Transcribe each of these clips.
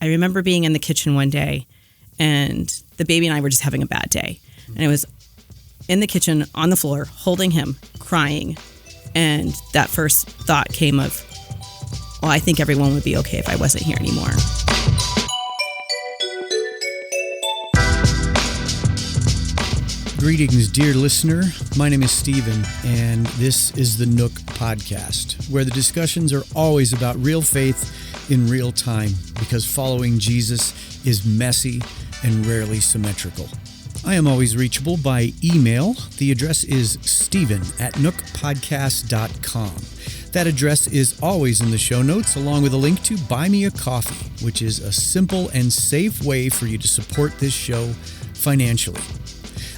I remember being in the kitchen one day, and the baby and I were just having a bad day. And I was in the kitchen on the floor, holding him, crying. And that first thought came of, well, I think everyone would be okay if I wasn't here anymore. Greetings, dear listener. My name is Stephen, and this is the Nook Podcast, where the discussions are always about real faith in real time, because following Jesus is messy and rarely symmetrical. I am always reachable by email. The address is stephen@nookpodcast.com. That address is always in the show notes, along with a link to Buy Me a Coffee, which is a simple and safe way for you to support this show financially.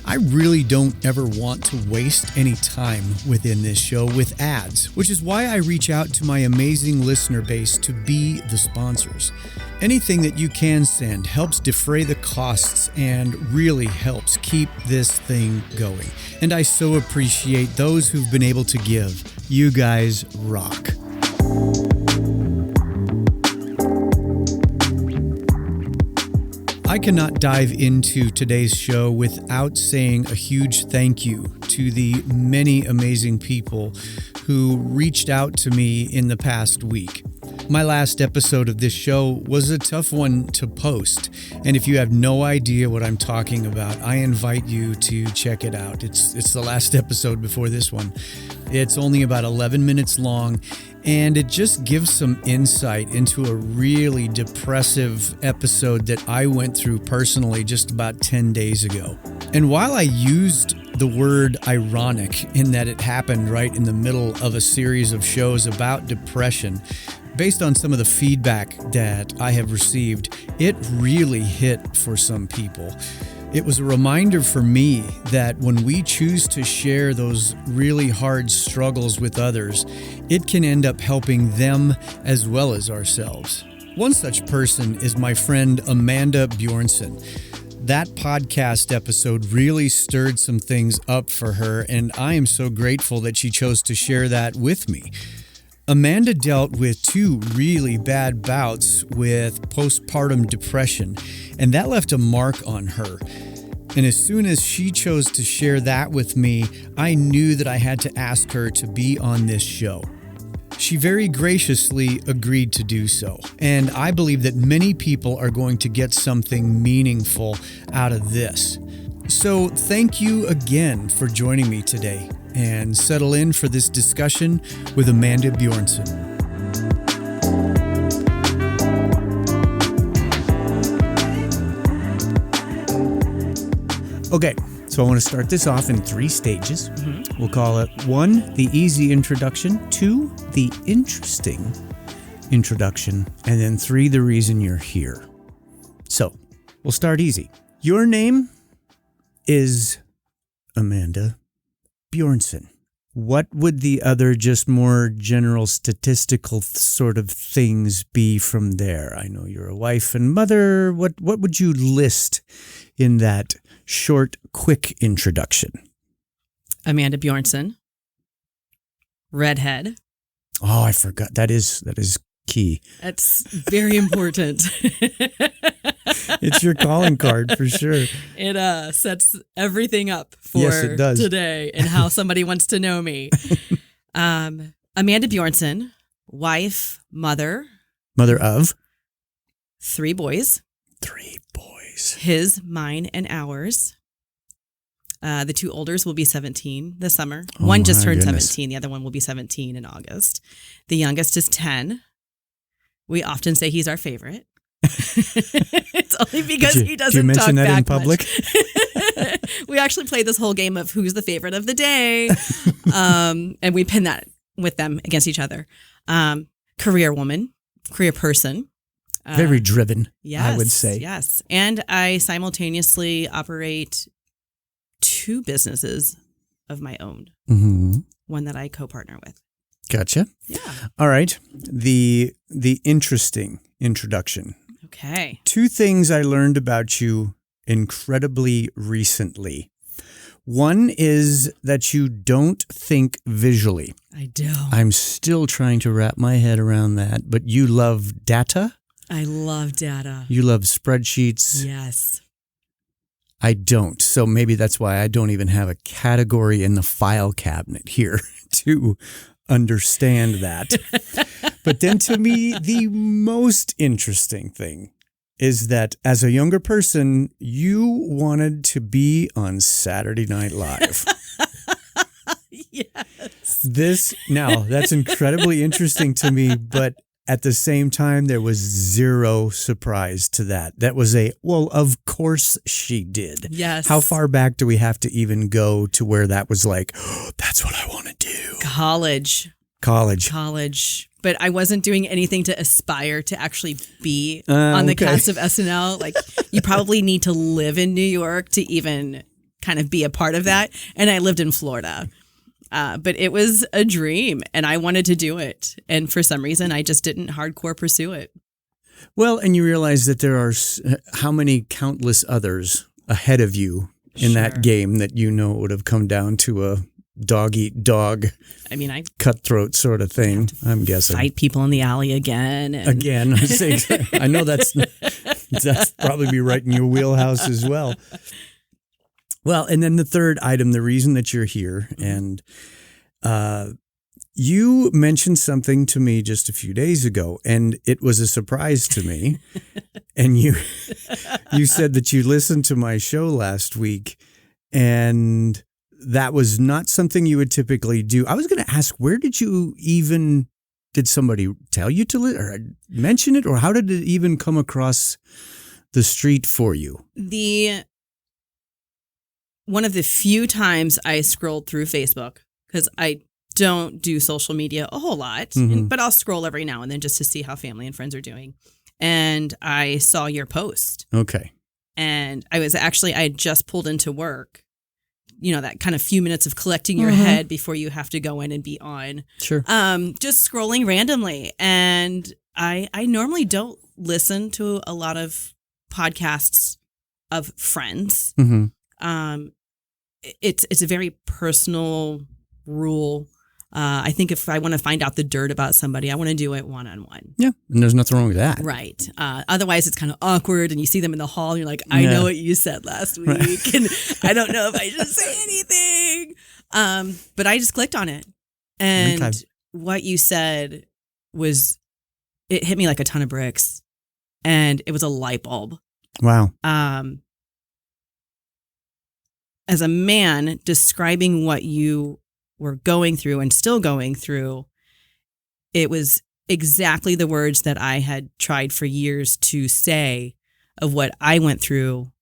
I really don't ever want to waste any time within this show with ads, which is why I reach out to my amazing listener base to be the sponsors. Anything that you can send helps defray the costs and really helps keep this thing going. And I so appreciate those who've been able to give. You guys rock. I cannot dive into today's show without saying a huge thank you to the many amazing people who reached out to me in the past week. My last episode of this show was a tough one to post, and if you have no idea what I'm talking about, I invite you to check it out. It's the last episode before this one. It's only about 11 minutes long, and it just gives some insight into a really depressive episode that I went through personally just about 10 days ago. And while I used the word ironic in that it happened right in the middle of a series of shows about depression, based on some of the feedback that I have received, it really hit for some people. It was a reminder for me that when we choose to share those really hard struggles with others, it can end up helping them as well as ourselves. One such person is my friend Amanda Bjornson. That podcast episode really stirred some things up for her, and I am so grateful that she chose to share that with me. Amanda dealt with 2 really bad bouts with postpartum depression, and that left a mark on her. And as soon as she chose to share that with me, I knew that I had to ask her to be on this show. She very graciously agreed to do so, and I believe that many people are going to get something meaningful out of this. So thank you again for joining me today, and settle in for this discussion with Amanda Bjornson. Okay, so I want to start this off in 3 stages. We'll call it 1, the easy introduction, 2, the interesting introduction, and then 3, the reason you're here. So, we'll start easy. Your name is Amanda Bjornson. What would the other just more general statistical sort of things be from there? I know you're a wife and mother. What would you list in that short, quick introduction? Amanda Bjornson. Redhead. Oh, I forgot. That is key. That's very important. It's your calling card for sure. It sets everything up for yes, it does. Today and how somebody wants to know me. Amanda Bjornson, wife, mother. Mother of? 3 boys. 3 boys. His, mine, and ours. The 2 olders will be 17 this summer. One just turned 17. The other one will be 17 in August. The youngest is 10. We often say he's our favorite. It's only because he doesn't talk back much. Did you mention that in public? We actually play this whole game of who's the favorite of the day. And we pin that with them against each other. Career woman, career person. Very driven, yes, I would say. Yes. And I simultaneously operate 2 businesses of my own. Mm-hmm. One that I co-partner with. Gotcha. Yeah. All right. The interesting introduction. Okay. 2 things I learned about you incredibly recently. One is that you don't think visually. I don't. I'm still trying to wrap my head around that, but you love data? I love data. You love spreadsheets. Yes. I don't. So maybe that's why I don't even have a category in the file cabinet here to understand that. But then to me, the most interesting thing is that as a younger person, you wanted to be on Saturday Night Live. Yes. Now, that's incredibly interesting to me, but at the same time, there was zero surprise to that. That was well, of course she did. Yes. How far back do we have to even go to where that was like, oh, that's what I want to do? College. But I wasn't doing anything to aspire to actually be on the cast of SNL. Like, you probably need to live in New York to even kind of be a part of that. And I lived in Florida. But it was a dream and I wanted to do it. And for some reason, I just didn't hardcore pursue it. Well, and you realize that there are how many countless others ahead of you in that game that would have come down to a dog eat dog. I mean, cutthroat sort of thing, I'm guessing. Fight people in the alley again. I know that's probably be right in your wheelhouse as well. Well, and then the third item, the reason that you're here, and you mentioned something to me just a few days ago, and it was a surprise to me. And you said that you listened to my show last week, and that was not something you would typically do. I was going to ask, where did somebody tell you to or mention it, or how did it even come across the street for you? One of the few times I scrolled through Facebook, because I don't do social media a whole lot, but I'll scroll every now and then just to see how family and friends are doing. And I saw your post. Okay. And I had just pulled into work, that kind of few minutes of collecting your head before you have to go in and be on. Sure. Just scrolling randomly. And I normally don't listen to a lot of podcasts of friends. Mm-hmm. It's a very personal rule. I think if I want to find out the dirt about somebody, I want to do it one-on-one. Yeah, and there's nothing wrong with that. Right. Otherwise, it's kind of awkward, and you see them in the hall, and you're like, I know what you said last week, and I don't know if I should say anything. But I just clicked on it, and what you said it hit me like a ton of bricks, and it was a light bulb. Wow. As a man, describing what you were going through and still going through, it was exactly the words that I had tried for years to say of what I went through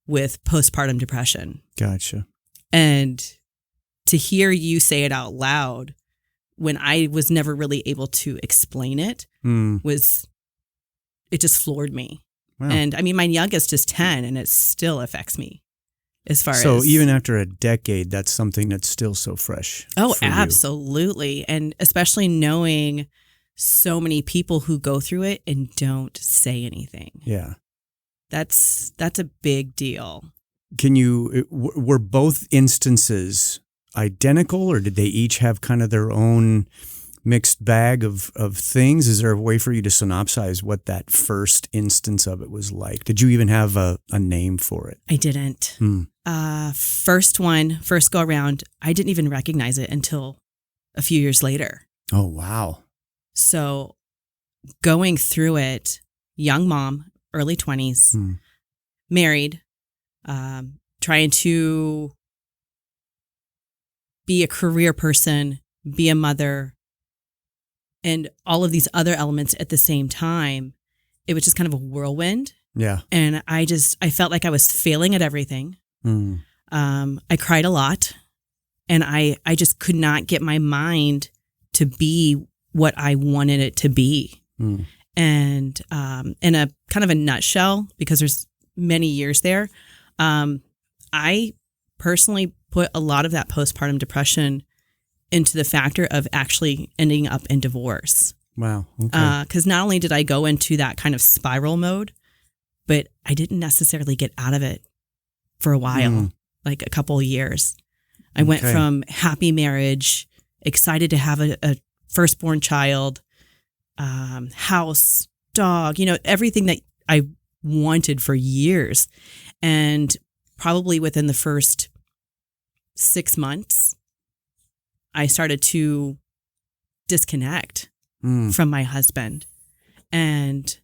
with postpartum depression. Gotcha. And to hear you say it out loud when I was never really able to explain it it just floored me. Wow. And I mean, my youngest is 10 and it still affects me. So even after a decade, that's something that's still so fresh. Oh, absolutely. And especially knowing so many people who go through it and don't say anything. Yeah. That's a big deal. Were both instances identical, or did they each have kind of their own mixed bag of things? Is there a way for you to synopsize what that first instance of it was like? Did you even have a name for it? I didn't. First go around, I didn't even recognize it until a few years later. Oh, wow. So going through it, young mom, early 20s, married, trying to be a career person, be a mother, and all of these other elements at the same time. It was just kind of a whirlwind. Yeah. And I felt like I was failing at everything. I cried a lot, and I just could not get my mind to be what I wanted it to be. And in a kind of a nutshell, because there's many years there, I personally put a lot of that postpartum depression into the factor of actually ending up in divorce. Wow. Okay. Because not only did I go into that kind of spiral mode, but I didn't necessarily get out of it for a while, like a couple of years. I went from happy marriage, excited to have a firstborn child, house, dog, everything that I wanted for years. And probably within the first 6 months, I started to disconnect from my husband, and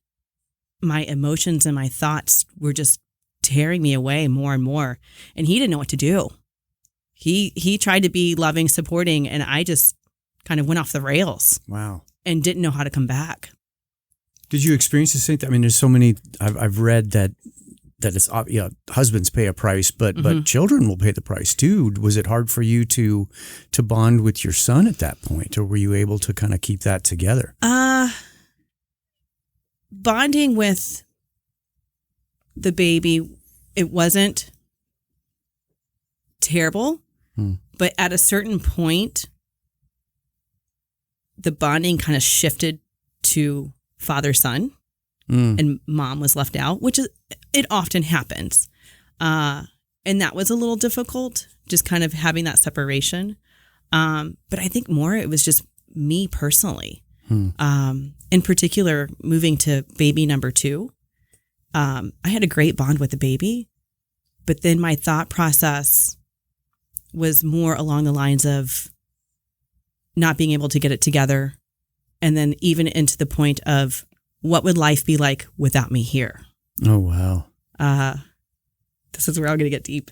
my emotions and my thoughts were just tearing me away more and more. And he didn't know what to do. He tried to be loving, supporting, and I just kind of went off the rails. Wow. And didn't know how to come back. Did you experience the same thing? I mean, there's so many, I've read that it's, husbands pay a price, but children will pay the price too. Was it hard for you to bond with your son at that point, or were you able to kind of keep that together? Bonding with the baby, it wasn't terrible, but at a certain point, the bonding kind of shifted to father-son, and mom was left out, which it often happens. And that was a little difficult, just kind of having that separation. But I think more it was just me personally. In particular, moving to baby number 2. I had a great bond with the baby, but then my thought process was more along the lines of not being able to get it together. And then even into the point of what would life be like without me here? Oh, wow. This is where I'm going to get deep.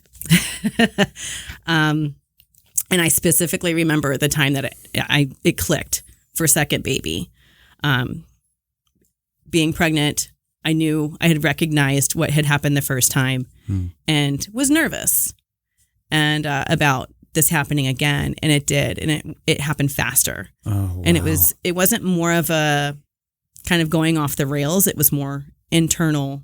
And I specifically remember the time that it clicked for second baby. Being pregnant, I knew I had recognized what had happened the first time and was nervous and about this happening again. And it did. And it happened faster. Oh, wow. And it wasn't more of a kind of going off the rails. It was more internal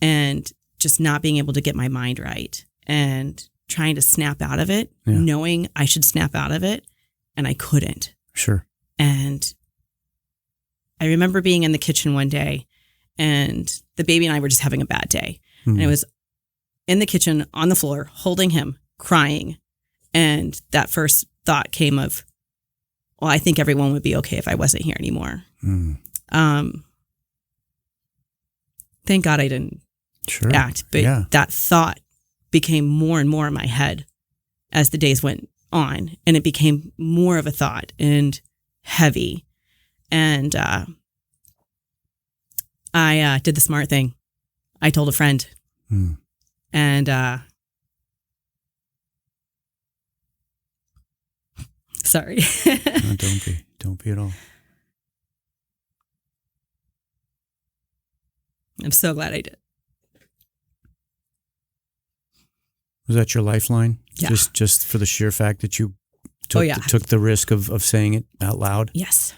and just not being able to get my mind right and trying to snap out of it, knowing I should snap out of it. And I couldn't. Sure. And I remember being in the kitchen one day and the baby and I were just having a bad day. And I was in the kitchen on the floor, holding him, crying. And that first thought came of, well, I think everyone would be okay if I wasn't here anymore. Thank God I didn't act. But that thought became more and more in my head as the days went on. And it became more of a thought and heavy. And I did the smart thing. I told a friend. And sorry. No, don't be at all. I'm so glad I did. Was that your lifeline? Yeah. Just for the sheer fact that you took the risk of saying it out loud? Yes.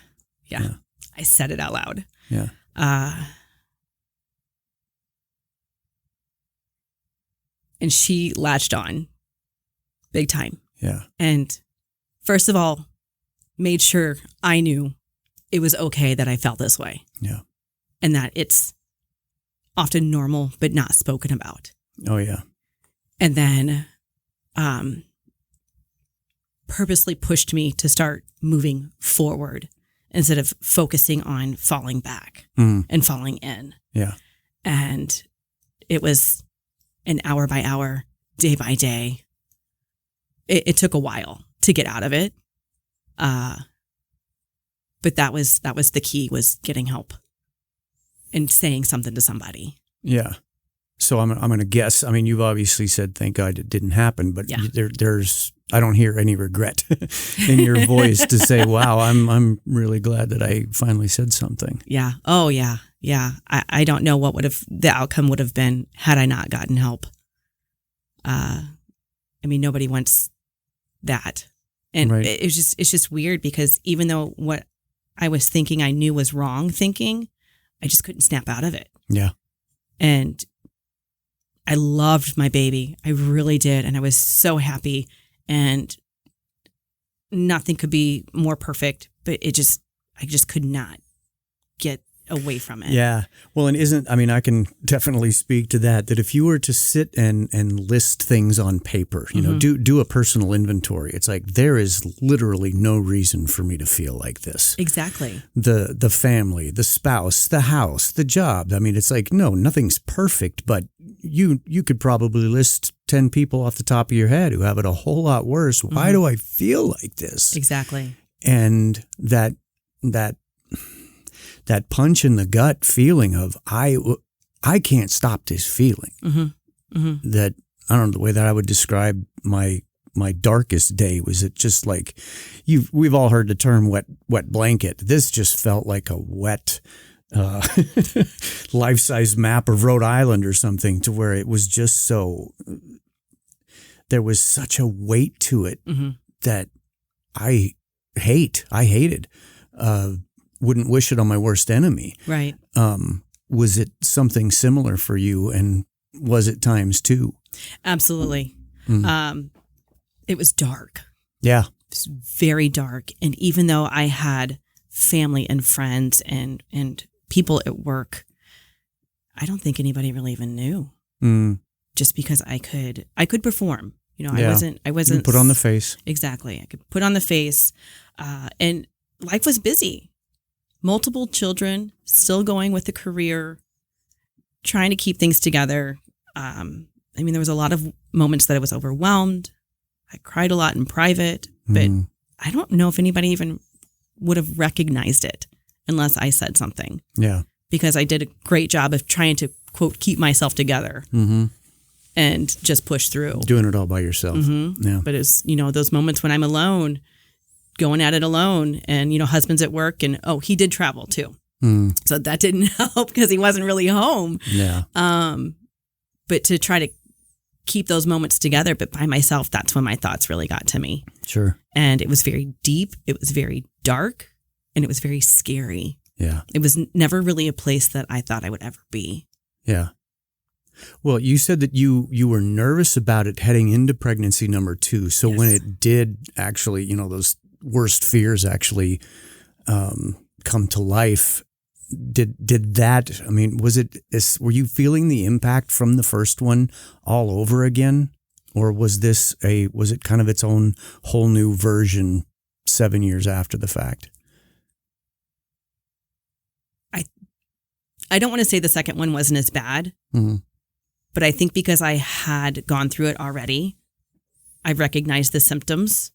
Yeah. I said it out loud. Yeah. And she latched on big time. Yeah. And first of all, made sure I knew it was okay that I felt this way. Yeah. And that it's often normal, but not spoken about. Oh, yeah. And then purposely pushed me to start moving forward instead of focusing on falling back and falling in. Yeah. And it was an hour by hour, day by day. It took a while to get out of it. But that was the key, was getting help and saying something to somebody. Yeah. So I'm going to guess. I mean, you've obviously said, thank God it didn't happen, but there's, I don't hear any regret in your voice to say, wow, I'm really glad that I finally said something. Yeah. Oh yeah. Yeah. I don't know what the outcome would have been had I not gotten help. I mean, nobody wants that. And it's just weird because even though what I was thinking I knew was wrong thinking, I just couldn't snap out of it. Yeah. And I loved my baby. I really did. And I was so happy, and nothing could be more perfect, but I just could not get away from it. Yeah. Well, and I can definitely speak to that if you were to sit and list things on paper, do a personal inventory, it's like there is literally no reason for me to feel like this. Exactly. The family, the spouse, the house, the job. I mean, it's like, no, nothing's perfect, but you could probably list 10 people off the top of your head who have it a whole lot worse. Why do I feel like this? Exactly. And that punch in the gut feeling of I can't stop this feeling. That, I don't know, the way that I would describe my darkest day was it just like we've all heard the term wet blanket. This just felt like a wet life-size map of Rhode Island or something, to where it was just so, there was such a weight to it that I hated. Wouldn't wish it on my worst enemy. Right. Was it something similar for you, and was it times two? Absolutely. It was dark. Yeah. It was very dark. And even though I had family and friends and people at work, I don't think anybody really even knew. Just because I could perform. I wasn't You put on the face. Exactly. I could put on the face. And life was busy. Multiple children, still going with the career, trying to keep things together. There was a lot of moments that I was overwhelmed. I cried a lot in private, but I don't know if anybody even would have recognized it unless I said something. Yeah. Because I did a great job of trying to, quote, keep myself together and just push through. Doing it all by yourself. Yeah. But it's, those moments when I'm alone, going at it alone, and, husband's at work, and, he did travel too. So that didn't help because he wasn't really home. Yeah. But to try to keep those moments together, but by myself, that's when my thoughts really got to me. Sure. And it was very deep. It was very dark, and it was very scary. Yeah. It was never really a place that I thought I would ever be. Yeah. Well, you said that you were nervous about it heading into pregnancy number 2. So Yes. when it did actually, those worst fears actually come to life, did that, were you feeling the impact from the first one all over again? Or was it kind of its own whole new version 7 years after the fact? I don't want to say the second one wasn't as bad, but I think because I had gone through it already, I recognized the symptoms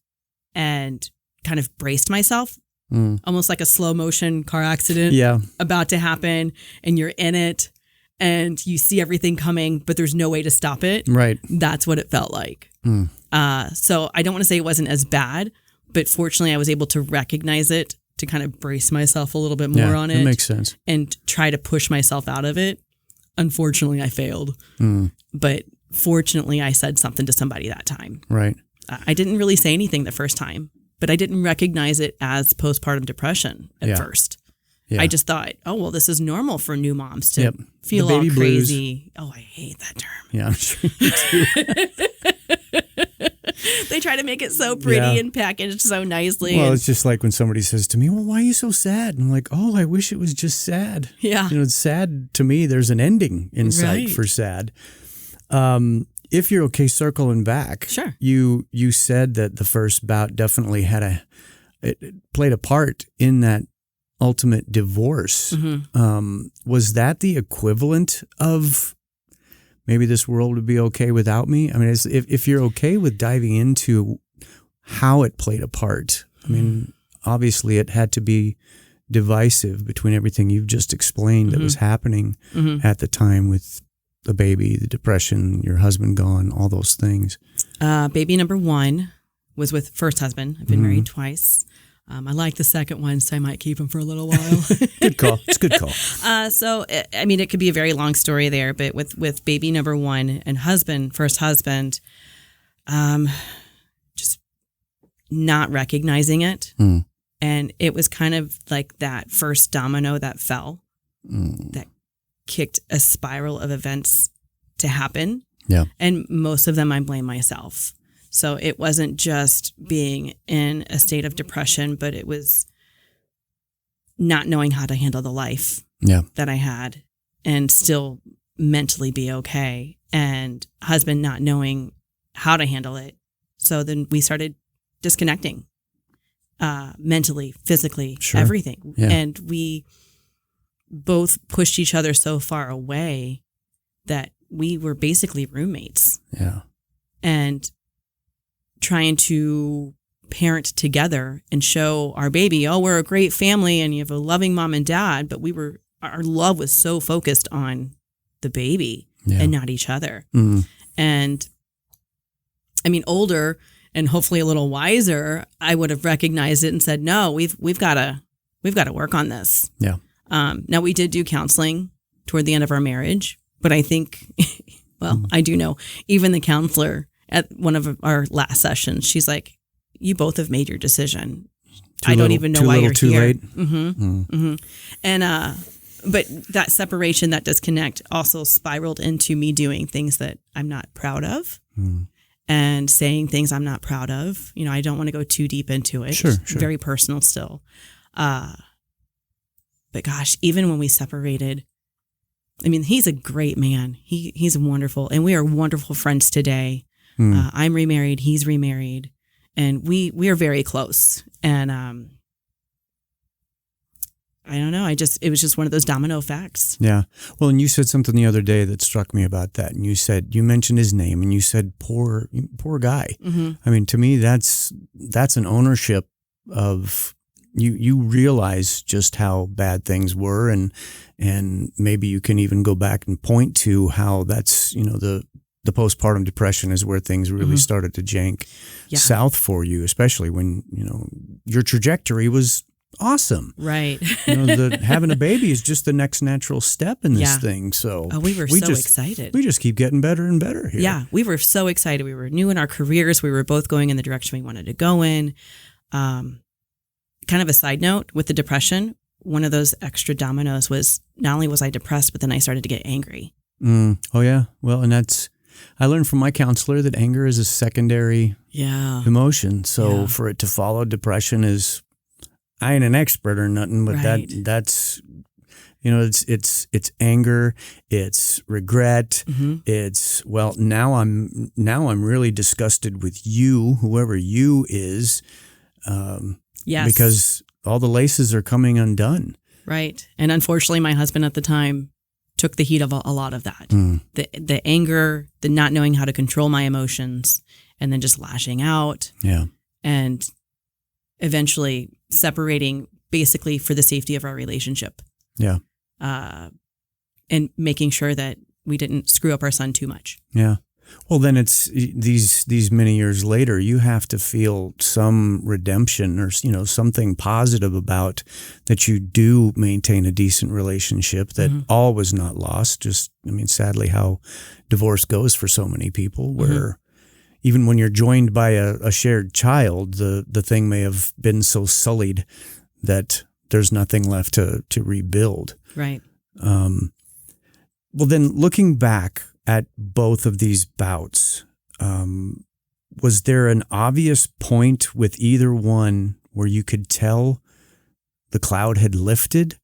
and kind of braced myself, almost like a slow motion car accident about to happen, and you're in it and you see everything coming, but there's no way to stop it. Right. That's what it felt like. So I don't want to say it wasn't as bad, but fortunately I was able to recognize it, to kind of brace myself a little bit more on it. That makes sense. And try to push myself out of it. Unfortunately, I failed. But fortunately, I said something to somebody that time. Right. I didn't really say anything the first time, but I didn't recognize it as postpartum depression at first. Yeah. I just thought, this is normal for new moms to feel all crazy. Blues. Oh, I hate that term. Yeah, I'm sure you do. They try to make it so pretty and packaged so nicely. Well, it's just like when somebody says to me, well, why are you so sad? And I'm like, I wish it was just sad. Yeah. It's sad to me. There's an ending in sight for sad. If you're okay circling back. Sure. You said that the first bout definitely it played a part in that ultimate divorce. Was that the equivalent of maybe this world would be okay without me? If you're okay with diving into how it played a part, obviously it had to be divisive between everything you've just explained that was happening at the time with the baby, the depression, your husband gone, all those things. Baby number 1 was with first husband. I've been married twice. I like the second one, so I might keep him for a little while. Good call. It's a good call. It could be a very long story there, but with baby number 1 and first husband, just not recognizing it. And it was kind of like that first domino that fell, that kicked a spiral of events to happen. Yeah. And most of them I blame myself. So it wasn't just being in a state of depression, but it was not knowing how to handle the life that I had and still mentally be okay, and husband not knowing how to handle it. So then we started disconnecting mentally, physically, everything. Yeah. And we both pushed each other so far away that we were basically roommates. Yeah. And trying to parent together and show our baby, oh, we're a great family and you have a loving mom and dad, but our love was so focused on the baby and not each other. Mm. And I mean, older and hopefully a little wiser, I would have recognized it and said, no, we've got to work on this. Yeah. Now we did do counseling toward the end of our marriage, but I think, I do know even the counselor at one of our last sessions, she's like, you both have made your decision. I don't even know why you're too here. Late. Mm-hmm. Mm-hmm. And, but that separation, that disconnect also spiraled into me doing things that I'm not proud of and saying things I'm not proud of. You know, I don't want to go too deep into it. Sure. Very personal still. But gosh, even when we separated, I mean, he's a great man. He's wonderful. And we are wonderful friends today. I'm remarried. He's remarried. And we are very close. And I don't know. It was just one of those domino effects. Yeah. Well, and you said something the other day that struck me about that. And you mentioned his name and you said, poor guy. Mm-hmm. I mean, to me, that's an ownership of you realize just how bad things were. And maybe you can even go back and point to how that's, the postpartum depression is where things really started to jank south for you, especially when, your trajectory was awesome. Right. Having a baby is just the next natural step in this thing. So we were so excited. We just keep getting better and better here. Yeah, we were so excited. We were new in our careers. We were both going in the direction we wanted to go in. Kind of a side note with the depression, one of those extra dominoes was not only was I depressed, but then I started to get angry. Oh, yeah. Well, and I learned from my counselor that anger is a secondary emotion. So for it to follow depression is, I ain't an expert or nothing, but that's, it's anger, it's regret, it's, well, now I'm really disgusted with you, whoever you is, because all the laces are coming undone. Right. And unfortunately, my husband at the time took the heat of a lot of that. The anger, the not knowing how to control my emotions, and then just lashing out. Yeah. And eventually separating basically for the safety of our relationship. Yeah. And making sure that we didn't screw up our son too much. Yeah. Well, then it's these many years later, you have to feel some redemption or, something positive about that you do maintain a decent relationship, that all was not lost. Just, sadly how divorce goes for so many people, where even when you're joined by a shared child, the thing may have been so sullied that there's nothing left to rebuild. Right. Well, then looking back at both of these bouts, was there an obvious point with either one where you could tell the cloud had lifted?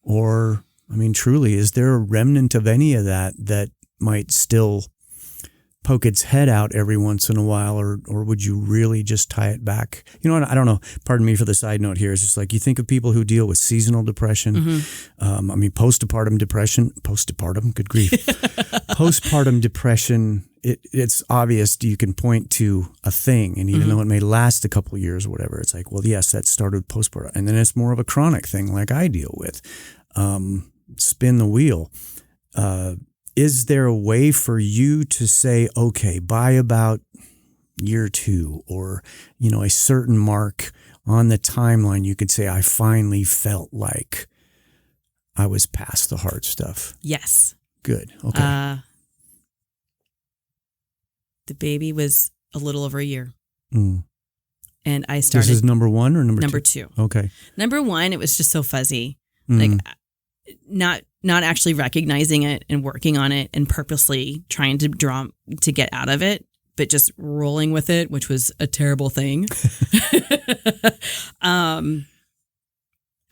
Or, truly, is there a remnant of any of that might still poke its head out every once in a while, or would you really just tie it back? I don't know. Pardon me for the side note here. It's just like you think of people who deal with seasonal depression. Postpartum depression. Good grief. Postpartum depression. It's obvious. You can point to a thing, and even though it may last a couple of years or whatever, it's like, well, yes, that started with postpartum, and then it's more of a chronic thing, like I deal with. Spin the wheel. Is there a way for you to say, okay, by about year 2 or, a certain mark on the timeline, you could say, I finally felt like I was past the hard stuff? Yes. Good. Okay. The baby was a little over a year. And I started. This is number 1 or number two? two? Okay. Number 1, it was just so fuzzy. Like not actually recognizing it and working on it and purposely trying to get out of it, but just rolling with it, which was a terrible thing.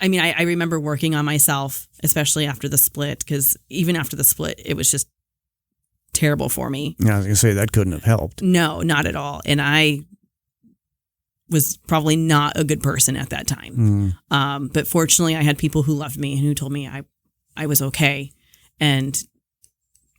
I mean, I remember working on myself, especially after the split, because even after the split, it was just terrible for me. Yeah, I was going to say that couldn't have helped. No, not at all. And I was probably not a good person at that time. But fortunately, I had people who loved me and who told me I was okay. And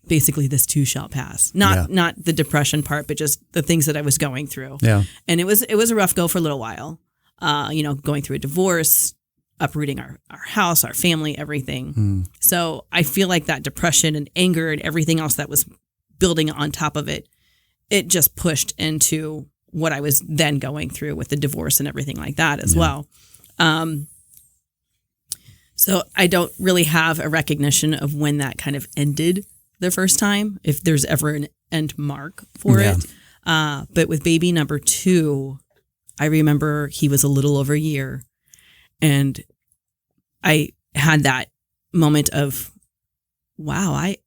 basically, this too shall pass. Not the depression part, but just the things that I was going through. Yeah. And it was a rough go for a little while. Going through a divorce, uprooting our house, our family, everything. So I feel like that depression and anger and everything else that was building on top of it, it just pushed into what I was then going through with the divorce and everything like that as well. So I don't really have a recognition of when that kind of ended the first time, if there's ever an end mark for it. But with baby number 2, I remember he was a little over a year, and I had that moment of, wow, I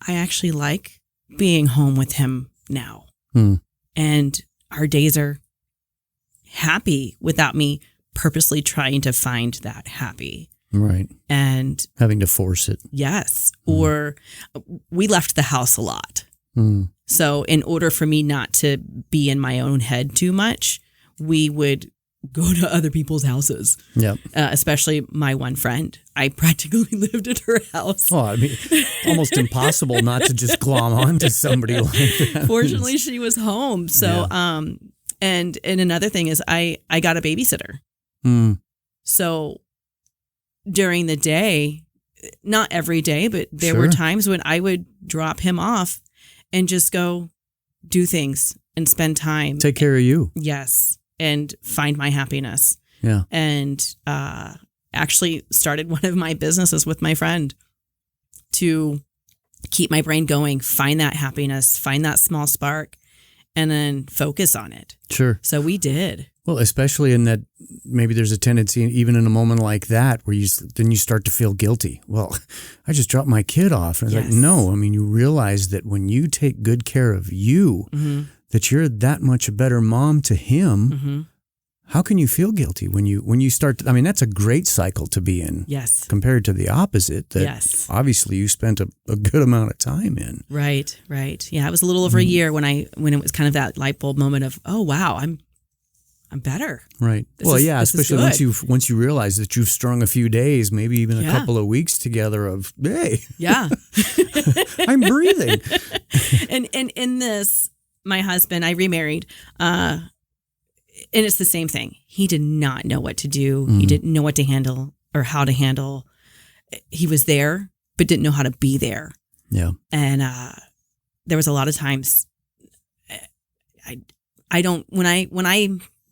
actually like being home with him now. And our days are happy without me purposely trying to find that happy. Right. And having to force it. Yes. Or we left the house a lot. So in order for me not to be in my own head too much, we would go to other people's houses. Yeah. Especially my one friend. I practically lived at her house. Oh, I mean, almost impossible not to just glom onto somebody like that. Fortunately, she was home. So, and another thing is I got a babysitter. So during the day, not every day, but there were times when I would drop him off and just go do things and spend time. Take care of you. Yes. And find my happiness. Yeah. And actually started one of my businesses with my friend to keep my brain going, find that happiness, find that small spark, and then focus on it. Sure. So we did. Well, especially in that maybe there's a tendency, even in a moment like that, where you start to feel guilty. Well, I just dropped my kid off. And it's like, no, I mean, you realize that when you take good care of you, that you're that much a better mom to him. How can you feel guilty when you start to, I mean, that's a great cycle to be in. Yes. Compared to the opposite that obviously you spent a good amount of time in. Right, right. Yeah, it was a little over a year when it was kind of that light bulb moment of, oh, wow, I'm better. Right. Especially once you realize that you've strung a few days, maybe even a couple of weeks together of, hey. Yeah. I'm breathing. And in this, my husband, I remarried, and it's the same thing. He did not know what to do. He didn't know what to handle or how to handle. He was there, but didn't know how to be there. Yeah. And there was a lot of times I don't, when I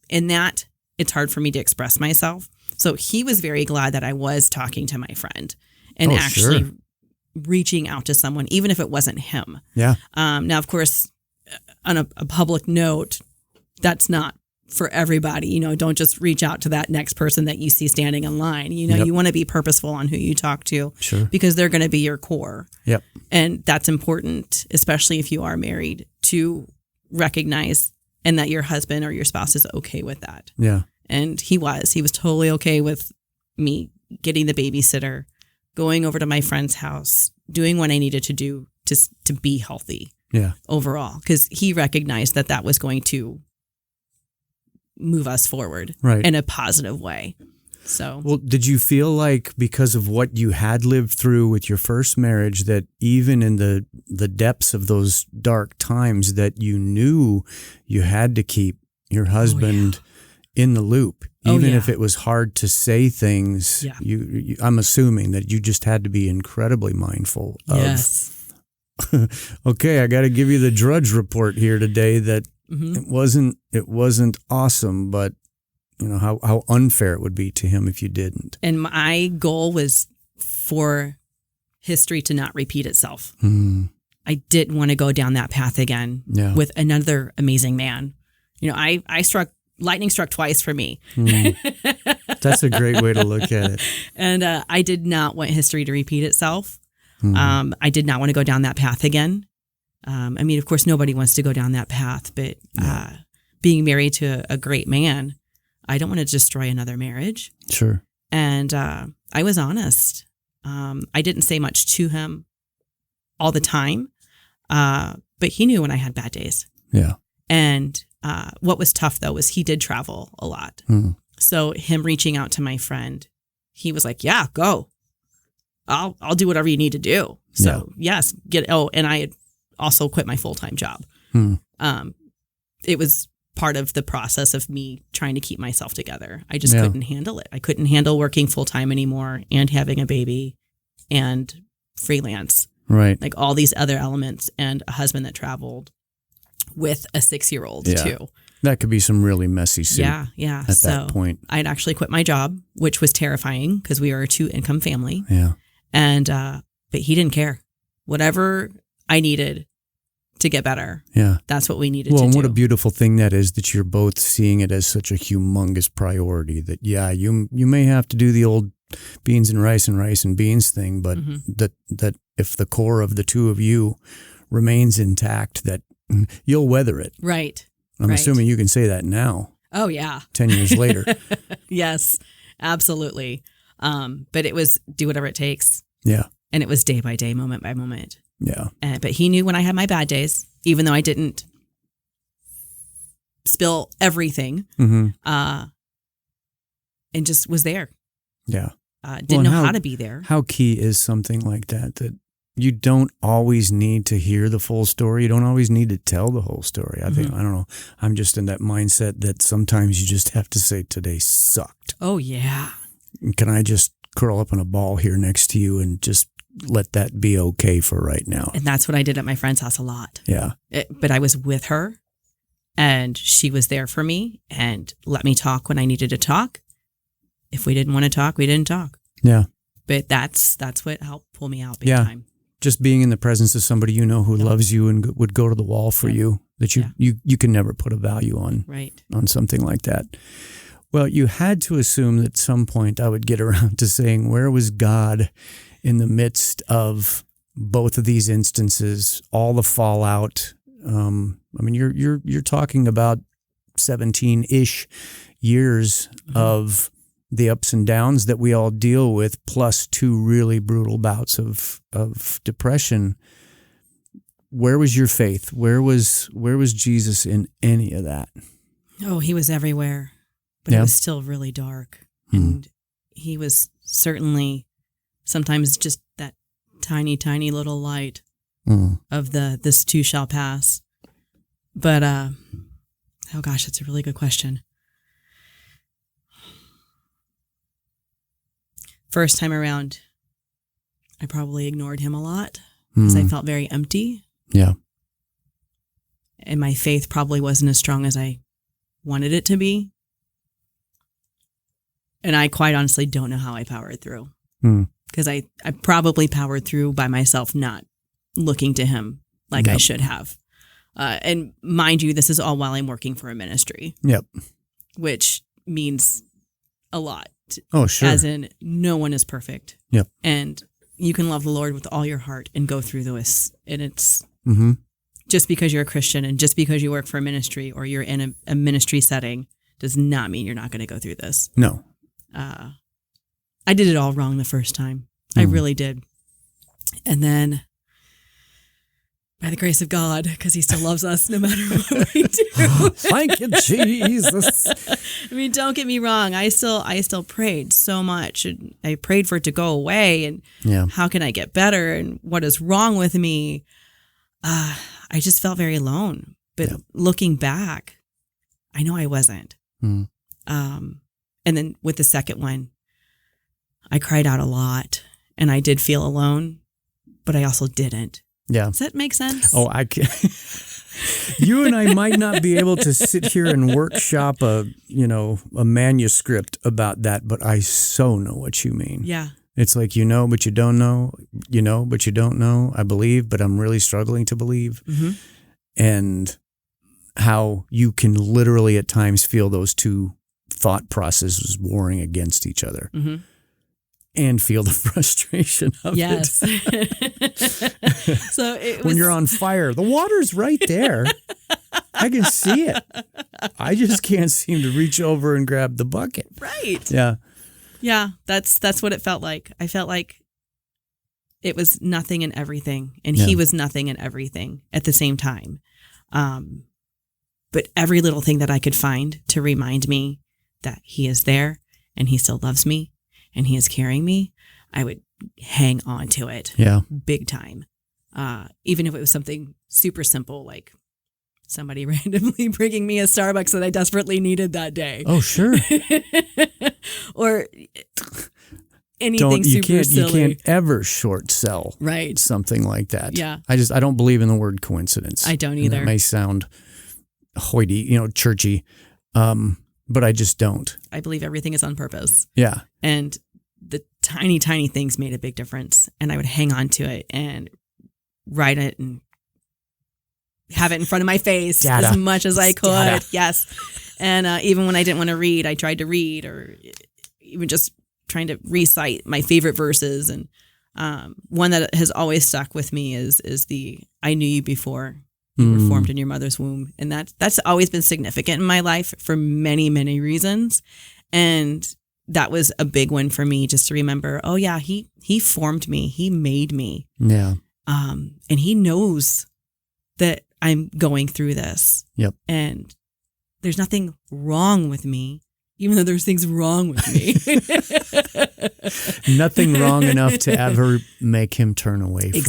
in that, it's hard for me to express myself. So he was very glad that I was talking to my friend and actually reaching out to someone, even if it wasn't him. Yeah. Now, of course, on a public note, that's not for everybody. Don't just reach out to that next person that you see standing in line. You want to be purposeful on who you talk to, because they're going to be your core. Yep. And that's important, especially if you are married, to recognize and that your husband or your spouse is okay with that. Yeah. And he was totally okay with me getting the babysitter, going over to my friend's house, doing what I needed to do to be healthy. Yeah. Overall, because he recognized that was going to move us forward in a positive way. So, well, did you feel like because of what you had lived through with your first marriage, that even in the depths of those dark times, that you knew you had to keep your husband in the loop, even if it was hard to say things? Yeah. You, I'm assuming that you just had to be incredibly mindful of. Yes. Okay, I got to give you the Drudge report here today. That it wasn't awesome, but how unfair it would be to him if you didn't. And my goal was for history to not repeat itself. I didn't want to go down that path again with another amazing man. Lightning struck twice for me. That's a great way to look at it. And I did not want history to repeat itself. I did not want to go down that path again. I mean, of course, nobody wants to go down that path, but being married to a great man, I don't want to destroy another marriage. Sure. And I was honest. I didn't say much to him all the time, but he knew when I had bad days. Yeah. And what was tough, though, was he did travel a lot. So him reaching out to my friend, he was like, yeah, go. I'll do whatever you need to do. So yes, and I had also quit my full-time job. It was part of the process of me trying to keep myself together. I just couldn't handle it. I couldn't handle working full-time anymore and having a baby and freelance. Right. Like all these other elements and a husband that traveled with a 6-year-old too. That could be some really messy soup. Yeah. At that point. I'd actually quit my job, which was terrifying because we were a 2-income family. Yeah. And, but he didn't care. Whatever I needed to get better. Yeah. That's what we needed to do. Well, and what a beautiful thing that is that you're both seeing it as such a humongous priority that, you may have to do the old beans and rice and beans thing, but that if the core of the two of you remains intact, that you'll weather it. Right. I'm assuming you can say that now. Oh, yeah. 10 years later. Yes, absolutely. But it was do whatever it takes. Yeah. And it was day by day, moment by moment. Yeah. But he knew when I had my bad days, even though I didn't spill everything, and just was there. Yeah. Didn't know how to be there. How key is something like that you don't always need to hear the full story. You don't always need to tell the whole story. I think, I don't know. I'm just in that mindset that sometimes you just have to say today sucked. Oh, yeah. Can I just curl up in a ball here next to you and just let that be okay for right now? And that's what I did at my friend's house a lot. Yeah. But I was with her and she was there for me and let me talk when I needed to talk. If we didn't want to talk, we didn't talk. Yeah. But that's what helped pull me out big time. Just being in the presence of somebody you know who loves you and would go to the wall for you, that you can never put a value on, on something like that. Well, you had to assume that at some point I would get around to saying, where was God in the midst of both of these instances, all the fallout? I mean, you're talking about 17-ish years of the ups and downs that we all deal with, plus 2 really brutal bouts of depression. Where was your faith? Where was Jesus in any of that? Oh, he was everywhere, but it was still really dark. And he was certainly sometimes just that tiny, tiny little light of this too shall pass. But, oh gosh, that's a really good question. First time around, I probably ignored him a lot because I felt very empty. Yeah. And my faith probably wasn't as strong as I wanted it to be. And I quite honestly don't know how I powered through. Because I probably powered through by myself, not looking to him like I should have. And mind you, this is all while I'm working for a ministry. Yep. Which means a lot. Oh, sure. As in, no one is perfect. Yep. And you can love the Lord with all your heart and go through this. And it's just because you're a Christian and just because you work for a ministry or you're in a ministry setting does not mean you're not going to go through this. No. I did it all wrong the first time. I really did. And then, by the grace of God, because he still loves us no matter what we do. Thank you, Jesus. I mean, don't get me wrong. I still prayed so much. And I prayed for it to go away. And how can I get better? And what is wrong with me? I just felt very alone. But looking back, I know I wasn't. And then with the second one, I cried out a lot. And I did feel alone, but I also didn't. Yeah. Does that make sense? Oh, I can. You and I might not be able to sit here and workshop a manuscript about that, but I so know what you mean. Yeah. It's like, but you don't know, but you don't know. I believe, but I'm really struggling to believe. And how you can literally at times feel those two thought processes warring against each other. And feel the frustration of it. So it was... When you're on fire, the water's right there. I can see it. I just can't seem to reach over and grab the bucket. Right. Yeah. Yeah, that's what it felt like. I felt like it was nothing and everything, and he was nothing and everything at the same time. But every little thing that I could find to remind me that he is there and he still loves me and he is carrying me, I would hang on to it. Yeah. Big time. Even if it was something super simple, like somebody randomly bringing me a Starbucks that I desperately needed that day. Oh, sure. Or anything super silly. You can't ever short sell something like that. Yeah. I don't believe in the word coincidence. I don't either. It may sound hoity, churchy, but I just don't. I believe everything is on purpose. Yeah. And the tiny, tiny things made a big difference. And I would hang on to it and write it and have it in front of my face as much as I could. Data. Yes. And even when I didn't want to read, I tried to read, or even just trying to recite my favorite verses. And one that has always stuck with me is the "I knew you before you were formed in your mother's womb," and that's always been significant in my life for many, many reasons. And that was a big one for me, just to remember. Oh yeah, he formed me, he made me. Yeah. And he knows that I'm going through this. Yep. And there's nothing wrong with me, even though there's things wrong with me. Nothing wrong enough to ever make him turn away from you.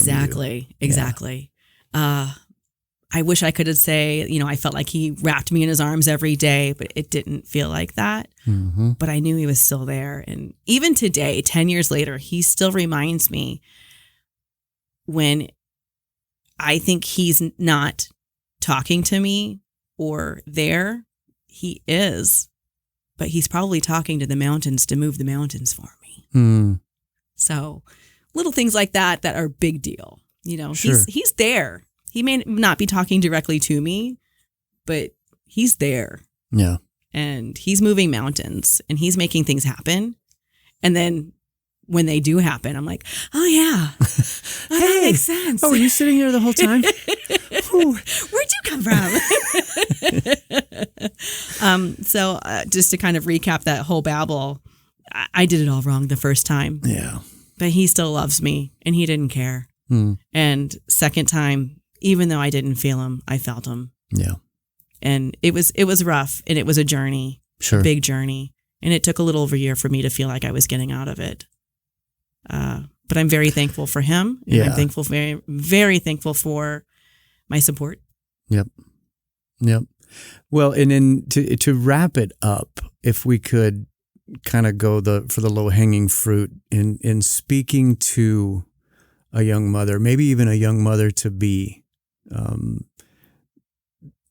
Exactly. I wish I could say, I felt like he wrapped me in his arms every day, but it didn't feel like that. Mm-hmm. But I knew he was still there. And even today, 10 years later, he still reminds me when I think he's not talking to me or there, he is, but he's probably talking to the mountains to move the mountains for me. Mm. So little things like that are big deal. Sure. He's there. He may not be talking directly to me, but he's there. Yeah. And he's moving mountains and he's making things happen. And then when they do happen, I'm like, oh yeah, that makes sense. Oh, were you sitting there the whole time? Where'd you come from? So just to kind of recap that whole babble, I did it all wrong the first time. Yeah. But he still loves me and he didn't care. Mm. And second time, even though I didn't feel him, I felt him. Yeah. And it was rough, and it was a journey, sure, a big journey. And it took a little over a year for me to feel like I was getting out of it. But I'm very thankful for him. And I'm thankful, very, very thankful for my support. Yep. Well, and then to wrap it up, if we could kind of go for the low hanging fruit in speaking to a young mother, maybe even a young mother to be,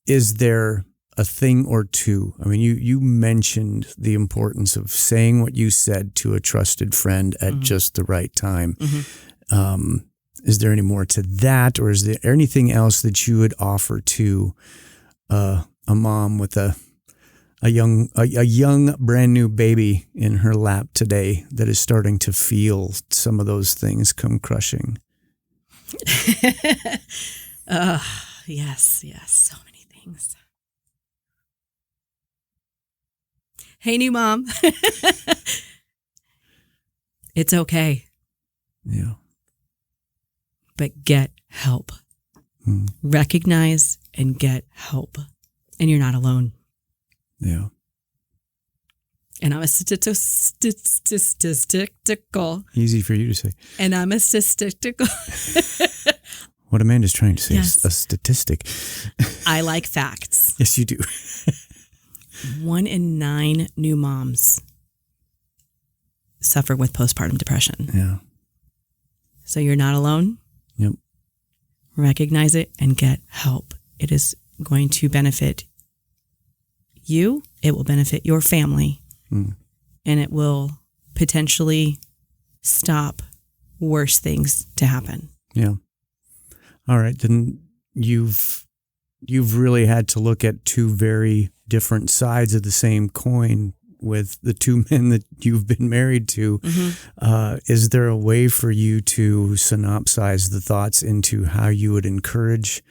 is there a thing or two? I mean, you mentioned the importance of saying what you said to a trusted friend at just the right time. Mm-hmm. Is there any more to that, or is there anything else that you would offer to a mom with a young brand new baby in her lap today that is starting to feel some of those things come crushing? Yes, so many things. Hey, new mom. It's okay. Yeah. But get help. Recognize and get help. And you're not alone. Yeah. And I'm a statistical. Easy for you to say. And I'm a statistical. What Amanda's trying to say is a statistic. I like facts. Yes, you do. 1 in 9 new moms suffer with postpartum depression. Yeah. So you're not alone. Yep. Recognize it and get help. It is going to benefit you. It will benefit your family. And it will potentially stop worse things to happen. Yeah. All right. Then you've really had to look at two very different sides of the same coin with the two men that you've been married to. Mm-hmm. Is there a way for you to synopsize the thoughts into how you would encourage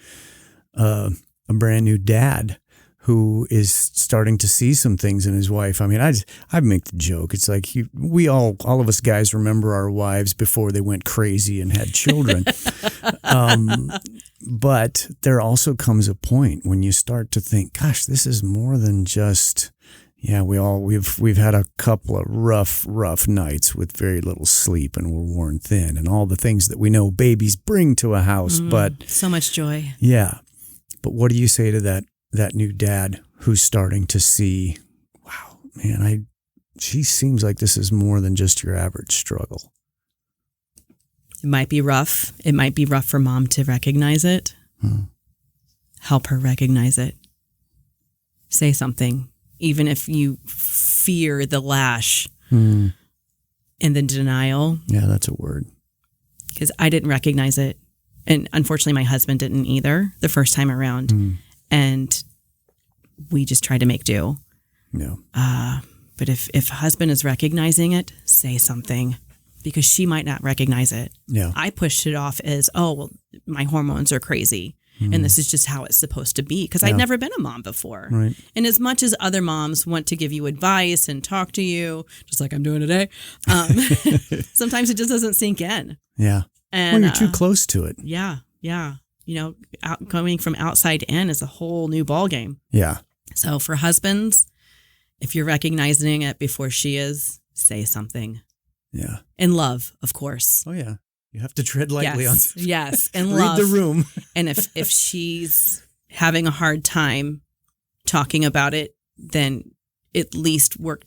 a brand new dad who is starting to see some things in his wife. I mean, I make the joke. It's like all of us guys remember our wives before they went crazy and had children. But there also comes a point when you start to think, gosh, this is more than just, we've had a couple of rough nights with very little sleep and we're worn thin and all the things that we know babies bring to a house. But so much joy. Yeah. But what do you say to that new dad who's starting to see, wow, man, she seems like this is more than just your average struggle? It might be rough. It might be rough for mom to recognize it. Help her recognize it. Say something, even if you fear the lash and the denial. Yeah, that's a word. Because I didn't recognize it. And unfortunately, my husband didn't either the first time around. And we just tried to make do. Yeah. But if husband is recognizing it, say something. Because she might not recognize it. Yeah. I pushed it off as, my hormones are crazy. And this is just how it's supposed to be. Because I'd never been a mom before. Right. And as much as other moms want to give you advice and talk to you, just like I'm doing today, sometimes it just doesn't sink in. Yeah. And, you're too close to it. Yeah. Yeah. Coming from outside in is a whole new ballgame. Yeah. So for husbands, if you're recognizing it before she is, say something. Yeah. And love, of course. Oh, yeah. You have to tread lightly on this. Yes, and read love. the room. And if she's having a hard time talking about it, then at least work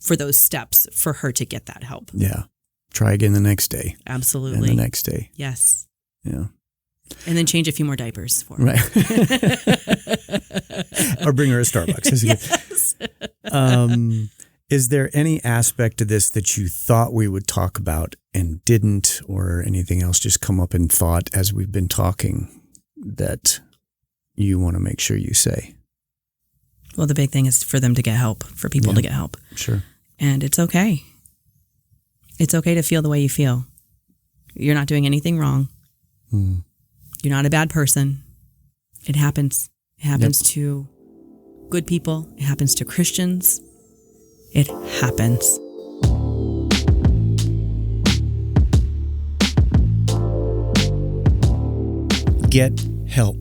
for those steps for her to get that help. Yeah. Try again the next day. Absolutely. And the next day. Yes. Yeah. And then change a few more diapers for her. Right. Or bring her a Starbucks. Yes. Is there any aspect to this that you thought we would talk about and didn't, or anything else just come up in thought as we've been talking that you want to make sure you say? Well, the big thing is for them to get help, for people to get help. Sure. And it's okay. It's okay to feel the way you feel. You're not doing anything wrong. You're not a bad person. It happens. It happens to good people. It happens to Christians. It happens. Get help.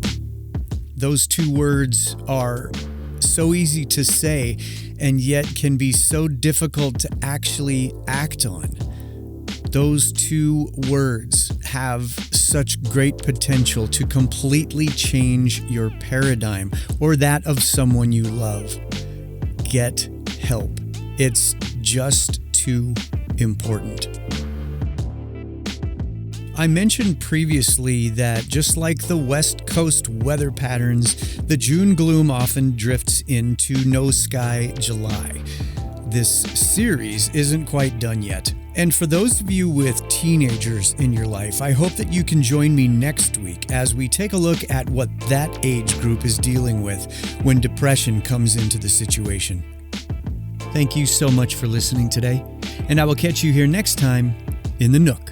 Those two words are so easy to say and yet can be so difficult to actually act on. Those two words have such great potential to completely change your paradigm or that of someone you love. Get help. It's just too important. I mentioned previously that just like the West Coast weather patterns, the June gloom often drifts into no sky July. This series isn't quite done yet. And for those of you with teenagers in your life, I hope that you can join me next week as we take a look at what that age group is dealing with when depression comes into the situation. Thank you so much for listening today, and I will catch you here next time in The Nook.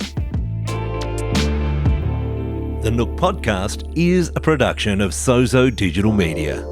The Nook Podcast is a production of Sozo Digital Media.